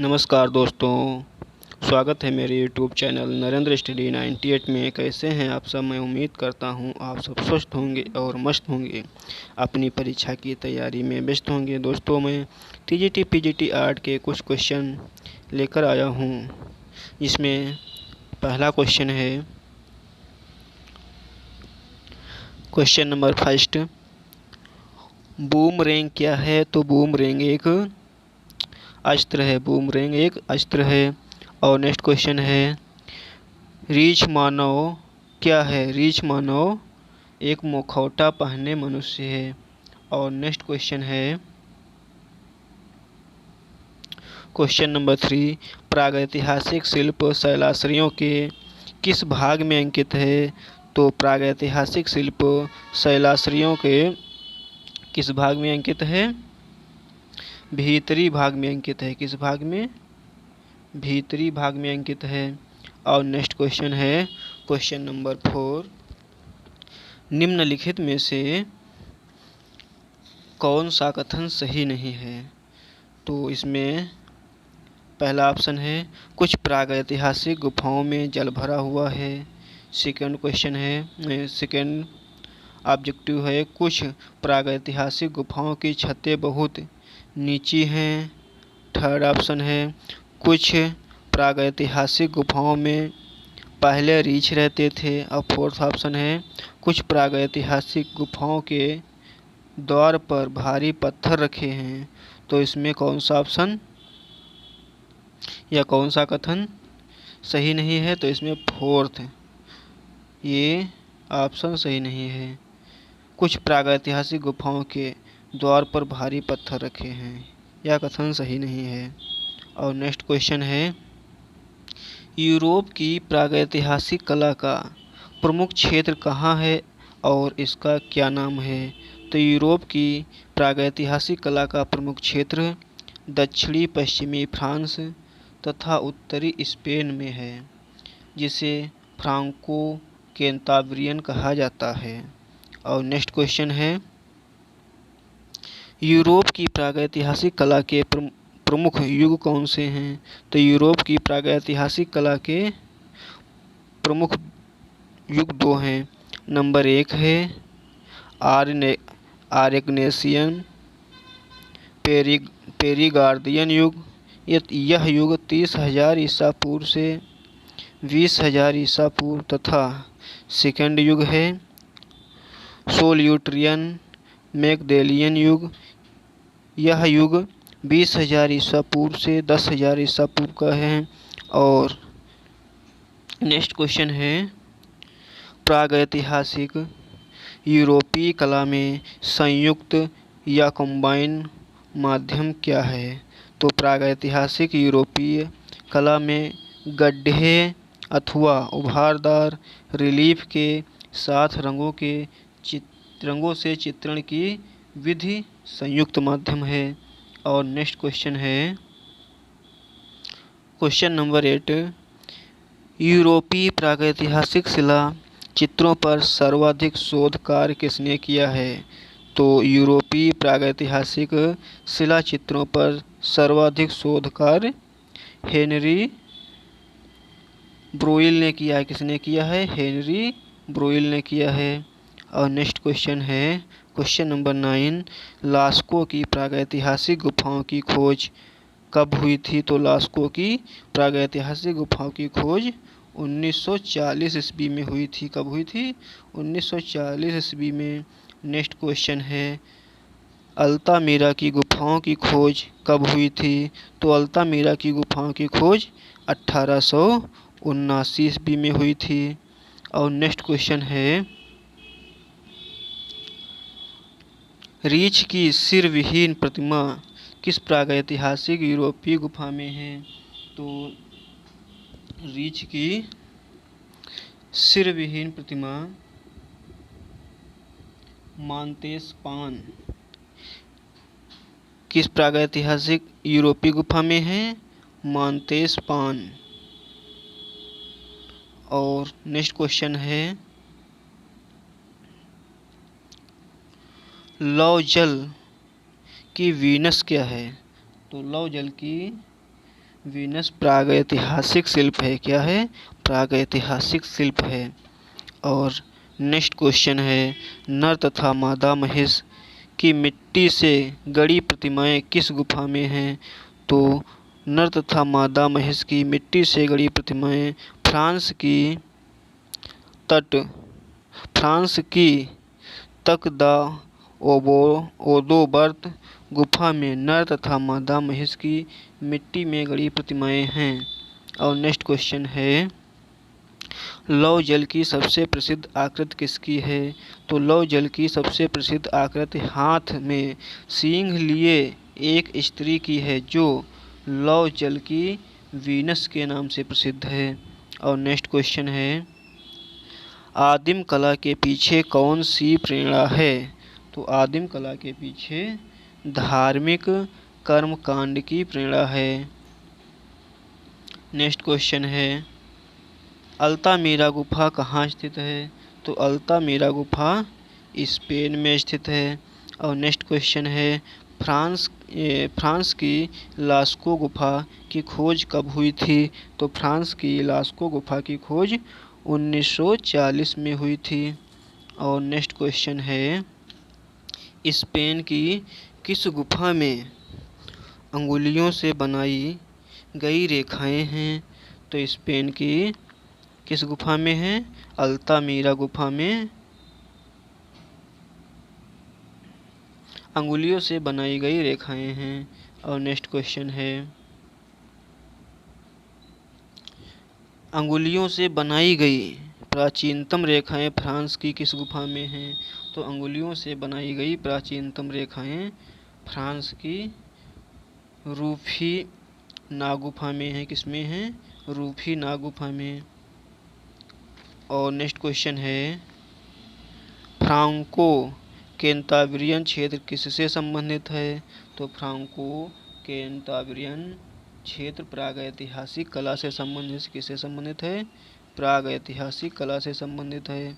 नमस्कार दोस्तों, स्वागत है मेरे यूट्यूब चैनल नरेंद्र स्टडी 98 में। कैसे हैं आप सब? मैं उम्मीद करता हूं आप सब स्वस्थ होंगे और मस्त होंगे, अपनी परीक्षा की तैयारी में व्यस्त होंगे। दोस्तों, मैं टीजीटी पीजीटी आर्ट के कुछ क्वेश्चन लेकर आया हूं, जिसमें पहला क्वेश्चन है क्वेश्चन नंबर फर्स्ट, बूमरैंग क्या है? तो बूमरैंग एक अस्त्र है। बूमरैंग एक अस्त्र है। और नेक्स्ट क्वेश्चन है, रीछ मानव क्या है? रीछ मानव एक मुखौटा पहने मनुष्य है। और नेक्स्ट क्वेश्चन है क्वेश्चन नंबर 3, प्रागैतिहासिक शिल्प शैलाश्रियों के किस भाग में अंकित है? तो प्रागैतिहासिक शिल्प शैलाश्रियों के किस भाग में अंकित है? भीतरी भाग में अंकित है। किस भाग में? भीतरी भाग में अंकित है। और नेक्स्ट क्वेश्चन है क्वेश्चन नंबर 4, निम्नलिखित में से कौन सा कथन सही नहीं है? तो इसमें पहला ऑप्शन है, कुछ प्रागैतिहासिक गुफाओं में जल भरा हुआ है। सेकंड क्वेश्चन है, सेकंड ऑब्जेक्टिव है, कुछ प्रागैतिहासिक गुफाओं की छतें बहुत नीची हैं। थर्ड ऑप्शन है, कुछ प्रागैतिहासिक गुफाओं में पहले रीछ रहते थे। और फोर्थ ऑप्शन है, कुछ प्रागैतिहासिक गुफाओं के द्वार पर भारी पत्थर रखे हैं। तो इसमें कौन सा ऑप्शन या कौन सा कथन सही नहीं है? तो इसमें फोर्थ, ये ऑप्शन सही नहीं है। कुछ प्रागैतिहासिक गुफाओं के द्वार पर भारी पत्थर रखे हैं, यह कथन सही नहीं है। और नेक्स्ट क्वेश्चन है, यूरोप की प्रागैतिहासिक कला का प्रमुख क्षेत्र कहाँ है और इसका क्या नाम है? तो यूरोप की प्रागैतिहासिक कला का प्रमुख क्षेत्र दक्षिणी पश्चिमी फ्रांस तथा उत्तरी स्पेन में है, जिसे फ्रांको कैंताब्रियन कहा जाता है। और नेक्स्ट क्वेश्चन है, यूरोप की प्रागैतिहासिक कला के प्रमुख युग कौन से हैं? तो यूरोप की प्रागैतिहासिक कला के प्रमुख युग 2 हैं। नंबर 1 है आर्यग्नेशियन पेरिगार्दियन युग। यह युग 30,000 ईसा पूर्व से 20,000 ईसा पूर्व तथा सेकंड युग है सोल्यूट्रियन मैगडेलियन युग। यह युग 20,000 ईसा पूर्व से 10,000 ईसा पूर्व का है। और नेक्स्ट क्वेश्चन है, प्रागैतिहासिक यूरोपीय कला में संयुक्त या कंबाइन माध्यम क्या है? तो प्रागैतिहासिक यूरोपीय कला में गड्ढे अथवा उभारदार रिलीफ के साथ रंगों से चित्रण की विधि संयुक्त माध्यम है। और नेक्स्ट क्वेश्चन है क्वेश्चन नंबर 8, यूरोपीय प्रागैतिहासिक शिला चित्रों पर सर्वाधिक शोध कार्य किसने किया है? तो यूरोपीय प्रागैतिहासिक शिला चित्रों पर सर्वाधिक शोध कार्य हेनरी ब्रोइल ने किया है। किसने किया है? हेनरी ब्रोइल ने किया है। और नेक्स्ट क्वेश्चन है क्वेश्चन नंबर 9, लास्को की प्रागैतिहासिक गुफाओं की खोज कब हुई थी? तो लास्को की प्रागैतिहासिक गुफाओं की खोज 1940 ईस्वी में हुई थी। कब हुई थी? 1940 ईस्वी में। नेक्स्ट क्वेश्चन है, अल्तामिरा की गुफाओं की खोज कब हुई थी? तो अल्तामिरा की गुफाओं की खोज 1879 ईस्वी में हुई थी। और नेक्स्ट क्वेश्चन है, रीछ की सिर विहीन प्रतिमा किस प्रागैतिहासिक यूरोपीय गुफा में है? तो रीछ की सिर विहीन प्रतिमा मांतेस्पान किस प्रागैतिहासिक यूरोपीय गुफा में है? मांतेस्पान। और नेक्स्ट क्वेश्चन है, लौह जल की वीनस क्या है? तो लौह जल की वीनस प्रागैतिहासिक शिल्प है। क्या है? प्रागैतिहासिक शिल्प है। और नेक्स्ट क्वेश्चन है, नर तथा मादा महेश की मिट्टी से गढ़ी प्रतिमाएं किस गुफा में हैं? तो नर तथा मादा महेश की मिट्टी से गढ़ी प्रतिमाएं फ्रांस की तक द ओदोबर्त गुफा में नर तथा मादा महेश की मिट्टी में गढ़ी प्रतिमाएं हैं। और नेक्स्ट क्वेश्चन है, लौह जल की सबसे प्रसिद्ध आकृति किसकी है? तो लौह जल की सबसे प्रसिद्ध आकृति हाथ में सींग लिए एक स्त्री की है, जो लौह जल की वीनस के नाम से प्रसिद्ध है। और नेक्स्ट क्वेश्चन है, आदिम कला के पीछे कौन सी प्रेरणा है? तो आदिम कला के पीछे धार्मिक कर्मकांड की प्रेरणा है। नेक्स्ट क्वेश्चन है, अल्तामिरा गुफा कहाँ स्थित है? तो अल्तामिरा गुफा स्पेन में स्थित है। और नेक्स्ट क्वेश्चन है, फ्रांस की लास्को गुफा की खोज कब हुई थी? तो फ्रांस की लास्को गुफा की खोज 1940 में हुई थी। और नेक्स्ट क्वेश्चन है, स्पेन की किस गुफा में अंगुलियों से बनाई गई रेखाएं हैं? तो स्पेन की किस गुफा में है? अल्तामिरा गुफा में अंगुलियों से बनाई गई रेखाएं हैं। और नेक्स्ट क्वेश्चन है, अंगुलियों से बनाई गई प्राचीनतम रेखाएं फ्रांस की किस गुफा में हैं? तो अंगुलियों से बनाई गई प्राचीनतम रेखाएं फ्रांस की रूफीना गुफा में हैं। किसमें हैं? रूफीना गुफा में। और नेक्स्ट क्वेश्चन है, फ्रांको कैंताब्रियन क्षेत्र किससे संबंधित है? तो फ्रांको कैंताब्रियन क्षेत्र प्रागैतिहासिक कला से संबंधित किससे संबंधित है? प्रागैतिहासिक कला से संबंधित है।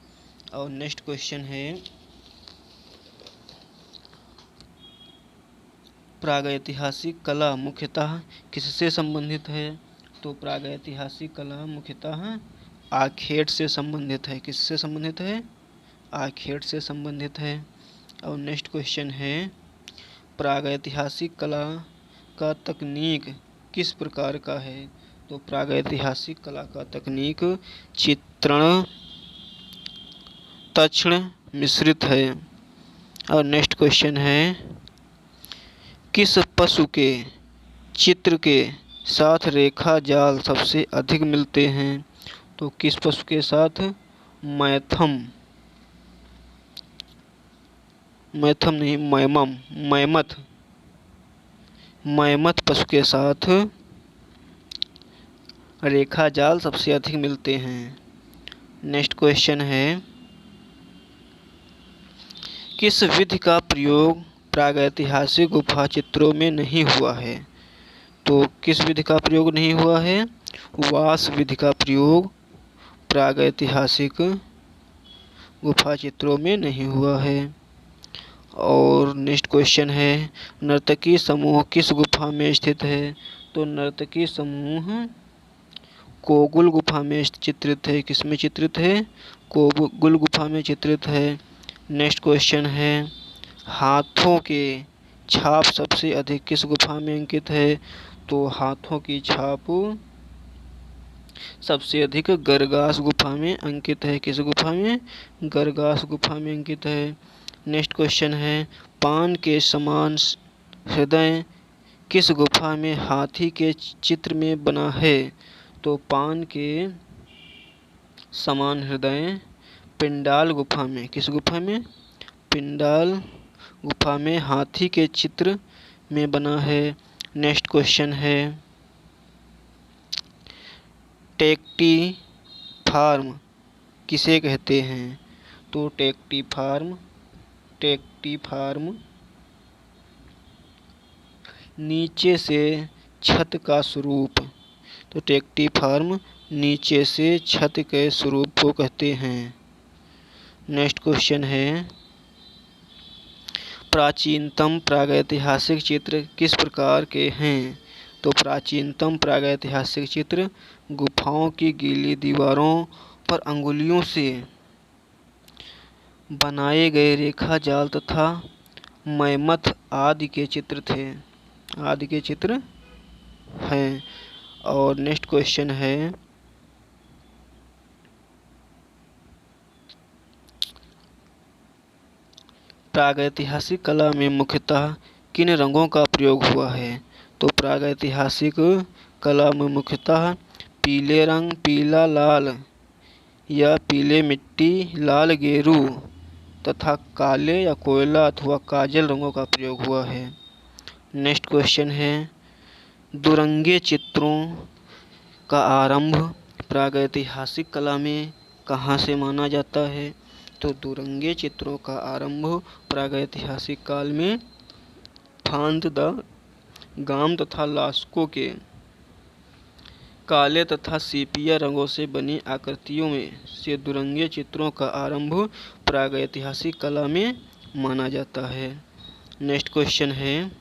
और नेक्स्ट क्वेश्चन है, प्रागैतिहासिक कला मुख्यतः किससे संबंधित है? तो प्रागैतिहासिक कला मुख्यतः आखेट से संबंधित है। किससे संबंधित है? आखेट से संबंधित है। और नेक्स्ट क्वेश्चन है, प्रागैतिहासिक कला का तकनीक किस प्रकार का है? तो प्रागैतिहासिक कला का तकनीक चित्रण तक्षण मिश्रित है। और नेक्स्ट क्वेश्चन है, किस पशु के चित्र के साथ रेखा जाल सबसे अधिक मिलते हैं? तो किस पशु के साथ? मैमथ पशु के साथ रेखा जाल सबसे अधिक मिलते हैं। नेक्स्ट क्वेश्चन है, किस विधि का प्रयोग प्रागैतिहासिक गुफा चित्रों में नहीं हुआ है? तो किस विधि का प्रयोग नहीं हुआ है? वास विधि का प्रयोग प्रागैतिहासिक गुफा चित्रों में नहीं हुआ है। और नेक्स्ट क्वेश्चन है, नर्तकी समूह किस गुफा में स्थित है? तो नर्तकी समूह कोगुल गुफा में चित्रित है। किस में चित्रित है? कोगुल गुफा में चित्रित है। नेक्स्ट क्वेश्चन है, हाथों के छाप सबसे अधिक किस गुफा में अंकित है? तो हाथों की छाप सबसे अधिक गरगास गुफा में अंकित है। किस गुफा में? गरगास गुफा में अंकित है। नेक्स्ट क्वेश्चन है, पान के समान हृदय किस गुफा में हाथी के चित्र में बना है? तो पान के समान हृदय पिंडाल गुफा में। किस गुफा में? पिंडाल गुफा में हाथी के चित्र में बना है। नेक्स्ट क्वेश्चन है, टेक्टी फार्म किसे कहते हैं? तो टेक्टी फार्म नीचे से छत का स्वरूप। तो टेक्टी फार्म नीचे से छत के स्वरूप को कहते हैं। नेक्स्ट क्वेश्चन है, प्राचीनतम प्रागैतिहासिक चित्र किस प्रकार के हैं? तो प्राचीनतम प्रागैतिहासिक चित्र गुफाओं की गीली दीवारों पर अंगुलियों से बनाए गए रेखा जाल तथा मैमथ आदि के चित्र हैं। और नेक्स्ट क्वेश्चन है, प्रागैतिहासिक कला में मुख्यतः किन रंगों का प्रयोग हुआ है? तो प्रागैतिहासिक कला में मुख्यतः पीले रंग, पीला लाल या पीले मिट्टी, लाल गेरू तथा काले या कोयला अथवा काजल रंगों का प्रयोग हुआ है। नेक्स्ट क्वेश्चन है, दुरंगे चित्रों का आरंभ प्रागैतिहासिक कला में कहाँ से माना जाता है? तो दुरंगे चित्रों का आरंभ प्रागैतिहासिक काल में फांद द गाम तथा लास्को के काले तथा सीपिया रंगों से बनी आकृतियों में से दुरंगे चित्रों का आरंभ प्रागैतिहासिक कला में माना जाता है। नेक्स्ट क्वेश्चन है,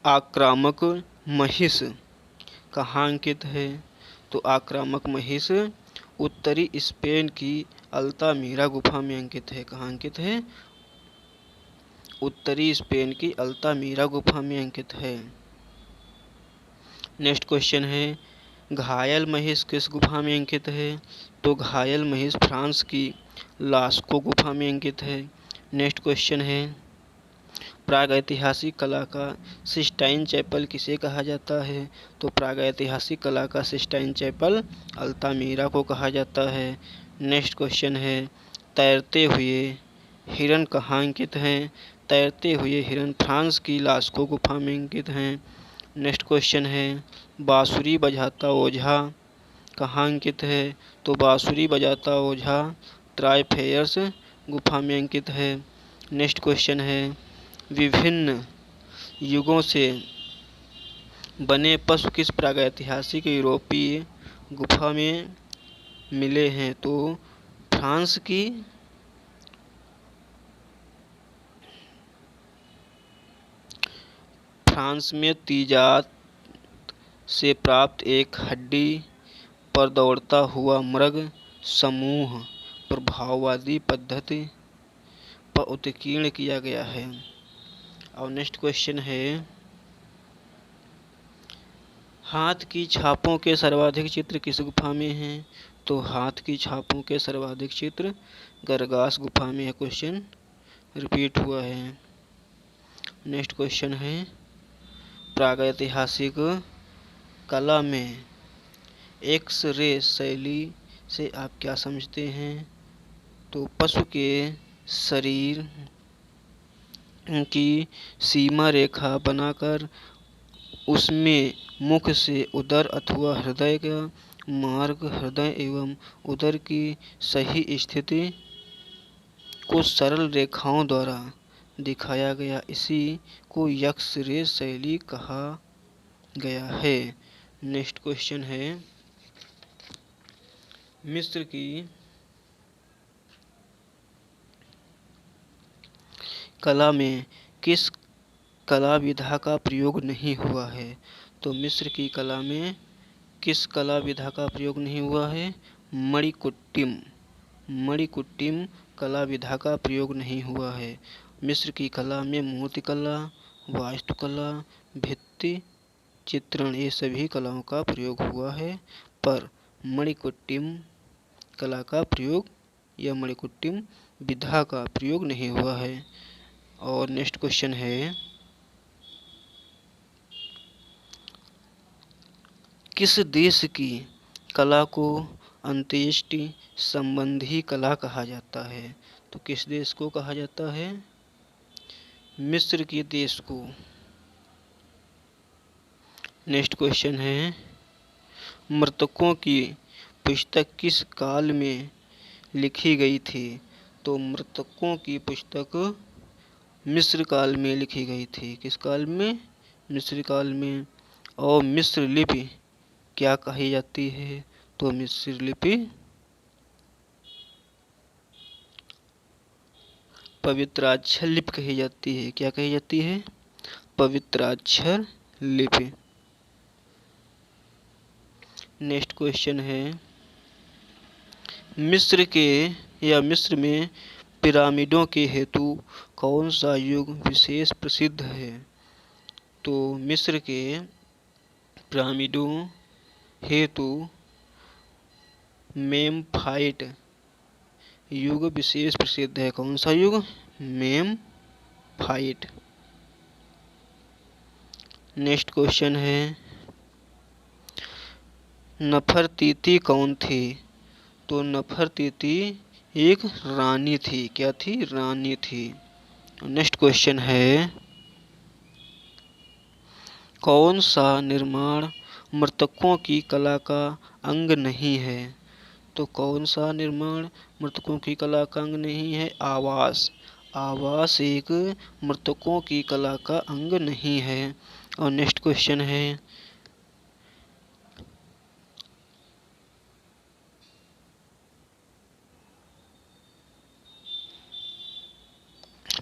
आक्रामक महिष कहाँ अंकित है? तो आक्रामक महिष उत्तरी स्पेन की अल्तामीरा गुफा में अंकित है। कहाँ अंकित है? उत्तरी स्पेन की अल्तामीरा गुफा में अंकित है। नेक्स्ट क्वेश्चन है, घायल महिष किस गुफा में अंकित है? तो घायल महिष फ्रांस की लास्को गुफा में अंकित है। नेक्स्ट क्वेश्चन है, प्रागैतिहासिक कला का सिस्टाइन चैपल किसे कहा जाता है? तो प्रागैतिहासिक कला का सिस्टाइन चैपल अल्तामीरा को कहा जाता है। नेक्स्ट क्वेश्चन है, तैरते हुए हिरन कहाँ अंकित हैं? तैरते हुए हिरन फ्रांस की लास्को गुफा में अंकित हैं। नेक्स्ट क्वेश्चन है, बांसुरी बजाता ओझा कहाँ अंकित है? तो बांसुरी बजाता ओझा ट्राइफेयर्स गुफा में अंकित है। नेक्स्ट क्वेश्चन है, विभिन्न युगों से बने पशु किस प्रागैतिहासिक यूरोपीय गुफा में मिले हैं? तो फ्रांस में तीजात से प्राप्त एक हड्डी पर दौड़ता हुआ मृग समूह प्रभाववादी पद्धति पर उत्कीर्ण किया गया है। और नेक्स्ट क्वेश्चन है, हाथ की छापों के सर्वाधिक चित्र किस गुफा में हैं? तो हाथ की छापों के सर्वाधिक चित्र गरगास गुफा में है। क्वेश्चन रिपीट हुआ है। नेक्स्ट क्वेश्चन है, प्रागैतिहासिक कला में एक्स-रे शैली से आप क्या समझते हैं? तो पशु के शरीर की सीमा रेखा बनाकर उसमें मुख से उदर अथवा हृदय का मार्ग, हृदय एवं उदर की सही स्थिति को सरल रेखाओं द्वारा दिखाया गया, इसी को एक्स-रे शैली कहा गया है। नेक्स्ट क्वेश्चन है, मिस्र की कला में किस कला विधा का प्रयोग नहीं हुआ है? तो मिस्र की कला में किस कला विधा का प्रयोग नहीं हुआ है? मणिकुट्टिम कला विधा का प्रयोग नहीं हुआ है। मिस्र की कला में मूर्तिकला, वास्तुकला, भित्ति चित्रण ये सभी कलाओं का प्रयोग हुआ है, पर मणिकुट्टिम कला का प्रयोग या मणिकुट्टिम विधा का प्रयोग नहीं हुआ है। और नेक्स्ट क्वेश्चन है, किस देश की कला को अंत्येष्टि संबंधी कला कहा जाता है? तो किस देश को कहा जाता है? मिस्र के देश को। नेक्स्ट क्वेश्चन है, मृतकों की पुस्तक किस काल में लिखी गई थी? तो मृतकों की पुस्तक मिस्र काल में लिखी गई थी। किस काल में? मिस्र काल में। और मिस्र लिपि क्या कही जाती है? तो मिस्र लिपि पवित्राक्षर लिपि कही जाती है। क्या कही जाती है? पवित्राक्षर लिपि। नेक्स्ट क्वेश्चन है, मिस्र में पिरामिडों के हेतु कौन सा युग विशेष प्रसिद्ध है? तो मिस्र के पिरामिडों हेतु मेम्फाइट युग विशेष प्रसिद्ध है। कौन सा युग? मेम्फाइट। नेक्स्ट क्वेश्चन है, नफरतीति कौन थी? तो नफरतीति एक रानी थी। क्या थी? रानी थी। नेक्स्ट क्वेश्चन है, कौन सा निर्माण मृतकों की कला का अंग नहीं है? तो कौन सा निर्माण मृतकों की कला का अंग नहीं है? आवास। आवास एक मृतकों की कला का अंग नहीं है। और नेक्स्ट क्वेश्चन है,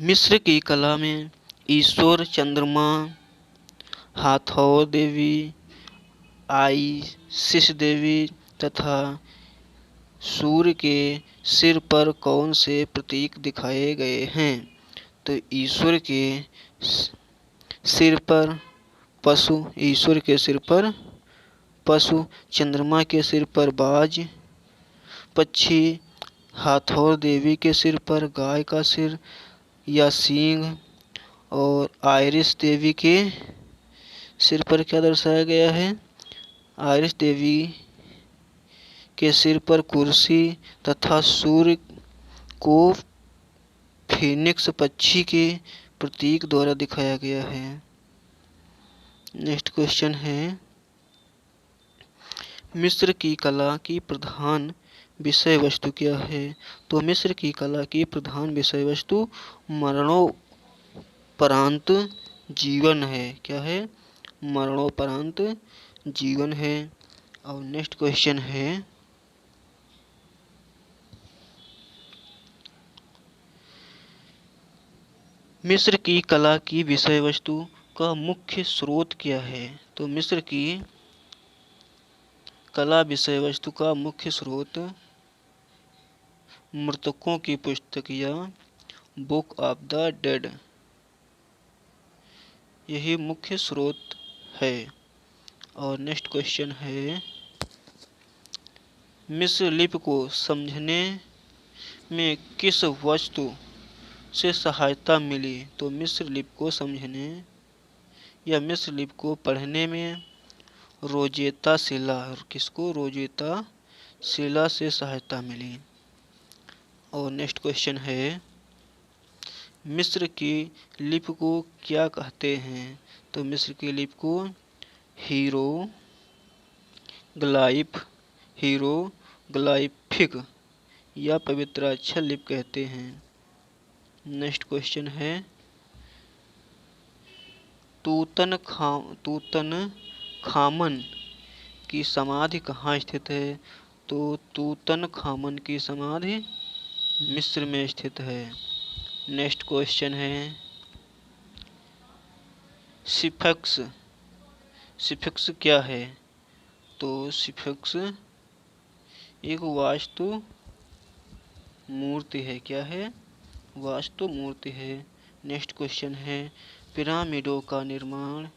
मिस्र की कला में ईश्वर, चंद्रमा, हाथोर देवी, आइसिस देवी तथा सूर्य के सिर पर कौन से प्रतीक दिखाए गए हैं? तो ईश्वर के सिर पर पशु, ईश्वर के सिर पर पशु, चंद्रमा के सिर पर बाज, पक्षी, हाथोर देवी के सिर पर गाय का सिर या सींग, और आइरिस देवी के सिर पर क्या दर्शाया गया है? आइरिस देवी के सिर पर कुर्सी तथा सूर्य को फीनिक्स पक्षी के प्रतीक द्वारा दिखाया गया है। नेक्स्ट क्वेश्चन है, मिस्र की कला की प्रधान विषय वस्तु क्या है? तो मिस्र की कला की प्रधान विषय वस्तु मरणोपरांत जीवन है। क्या है? मरणोपरांत जीवन है। और नेक्स्ट क्वेश्चन है, मिस्र की कला की विषय वस्तु का मुख्य स्रोत क्या है? तो मिस्र की कला विषय वस्तु का मुख्य स्रोत मृतकों की पुस्तक या बुक ऑफ द डेड, यही मुख्य स्रोत है। और नेक्स्ट क्वेश्चन है, मिस्र लिपि को समझने में किस वस्तु से सहायता मिली? तो मिस्र लिपि को समझने या मिस्र लिपि को पढ़ने में रोजेता शिला, किसको? रोजेता शिला से सहायता मिली। और नेक्स्ट क्वेश्चन है, मिस्र की लिपि को क्या कहते हैं? तो मिस्र की लिपि को हीरोग्लाइफिक या पवित्राक्षर लिपि कहते हैं। नेक्स्ट क्वेश्चन है, तूतनखामन की समाधि कहाँ स्थित है? तो तूतनखामन की समाधि मिस्र में स्थित है। नेक्स्ट क्वेश्चन है, स्फिंक्स क्या है? तो स्फिंक्स एक वास्तु मूर्ति है। क्या है? वास्तु मूर्ति है। नेक्स्ट क्वेश्चन है, पिरामिडों का निर्माण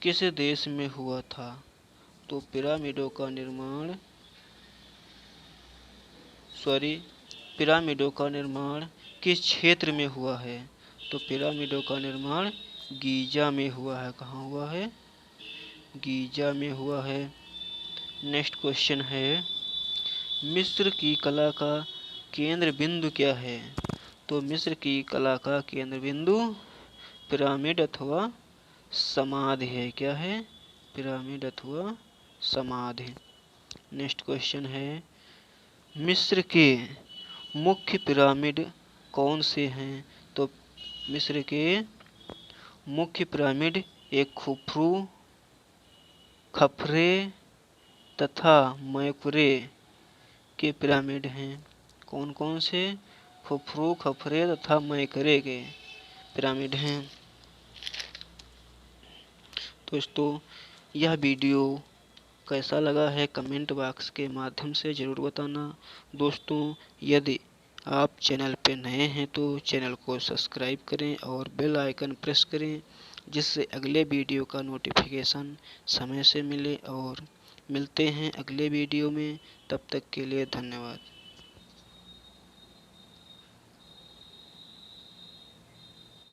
किस देश में हुआ था? तो पिरामिडों का निर्माण किस क्षेत्र में हुआ है? तो पिरामिडों का निर्माण गीजा में हुआ है। कहाँ हुआ है? गीजा में हुआ है। नेक्स्ट क्वेश्चन है, मिस्र की कला का केंद्र बिंदु क्या है? तो मिस्र की कला का केंद्र बिंदु पिरामिड अथवा समाधि है। क्या है? पिरामिड अथवा समाधि। नेक्स्ट क्वेश्चन है, मिस्र के मुख्य पिरामिड कौन से हैं? तो मिस्र के मुख्य पिरामिड एक खुफरू, खफरे तथा मैकुरे के पिरामिड हैं। कौन कौन से? खुफरू, खफरे तथा मैकुरे के पिरामिड हैं। दोस्तों, यह वीडियो कैसा लगा है कमेंट बॉक्स के माध्यम से ज़रूर बताना। दोस्तों, यदि आप चैनल पे नए हैं तो चैनल को सब्सक्राइब करें और बेल आइकन प्रेस करें, जिससे अगले वीडियो का नोटिफिकेशन समय से मिले। और मिलते हैं अगले वीडियो में, तब तक के लिए धन्यवाद।